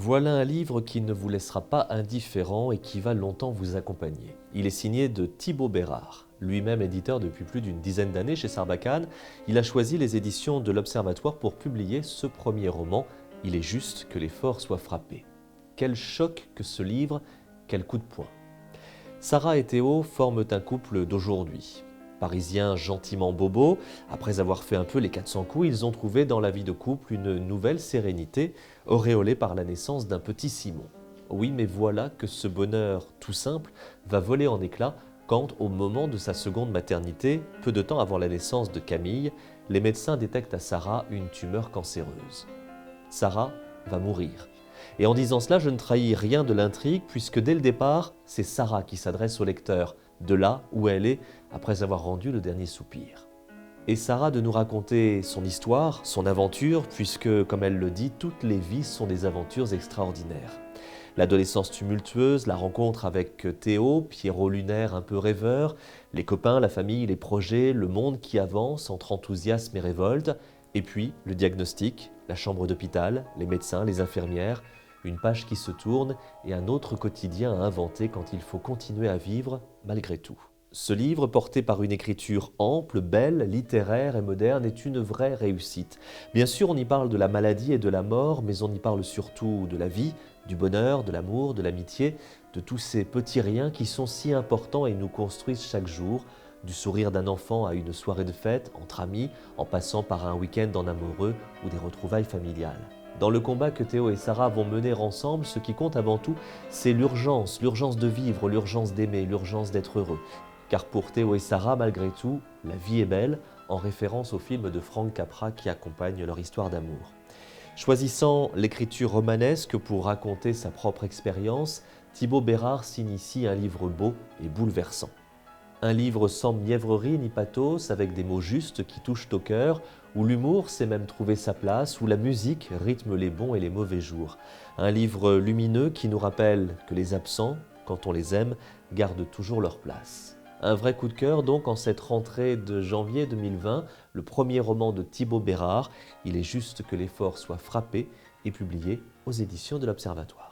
Voilà un livre qui ne vous laissera pas indifférent et qui va longtemps vous accompagner. Il est signé de Thibaut Bérard. Lui-même éditeur depuis plus d'une dizaine d'années chez Sarbacane, il a choisi les éditions de l'Observatoire pour publier ce premier roman, Il est juste que les forts soient frappés. Quel choc que ce livre, quel coup de poing. Sarah et Théo forment un couple d'aujourd'hui. Parisiens gentiment bobos, après avoir fait un peu les 400 coups, ils ont trouvé dans la vie de couple une nouvelle sérénité, auréolée par la naissance d'un petit Simon. Oui, mais voilà que ce bonheur tout simple va voler en éclats quand, au moment de sa seconde maternité, peu de temps avant la naissance de Camille, les médecins détectent à Sarah une tumeur cancéreuse. Sarah va mourir. Et en disant cela, je ne trahis rien de l'intrigue, puisque dès le départ, c'est Sarah qui s'adresse au lecteur, de là où elle est, après avoir rendu le dernier soupir. Et Sarah de nous raconter son histoire, son aventure, puisque, comme elle le dit, toutes les vies sont des aventures extraordinaires. L'adolescence tumultueuse, la rencontre avec Théo, Pierrot lunaire un peu rêveur, les copains, la famille, les projets, le monde qui avance entre enthousiasme et révolte, et puis le diagnostic, la chambre d'hôpital, les médecins, les infirmières, une page qui se tourne et un autre quotidien à inventer quand il faut continuer à vivre malgré tout. Ce livre, porté par une écriture ample, belle, littéraire et moderne, est une vraie réussite. Bien sûr, on y parle de la maladie et de la mort, mais on y parle surtout de la vie, du bonheur, de l'amour, de l'amitié, de tous ces petits riens qui sont si importants et nous construisent chaque jour, du sourire d'un enfant à une soirée de fête, entre amis, en passant par un week-end en amoureux ou des retrouvailles familiales. Dans le combat que Théo et Sarah vont mener ensemble, ce qui compte avant tout, c'est l'urgence de vivre, l'urgence d'aimer, l'urgence d'être heureux. Car pour Théo et Sarah, malgré tout, la vie est belle, en référence au film de Frank Capra qui accompagne leur histoire d'amour. Choisissant l'écriture romanesque pour raconter sa propre expérience, Thibaut Bérard signe ici un livre beau et bouleversant. Un livre sans mièvrerie ni pathos, avec des mots justes qui touchent au cœur, où l'humour sait même trouver sa place, où la musique rythme les bons et les mauvais jours. Un livre lumineux qui nous rappelle que les absents, quand on les aime, gardent toujours leur place. Un vrai coup de cœur donc en cette rentrée de janvier 2020, le premier roman de Thibaut Bérard, Il est juste que les forts soient frappés, est publié aux éditions de l'Observatoire.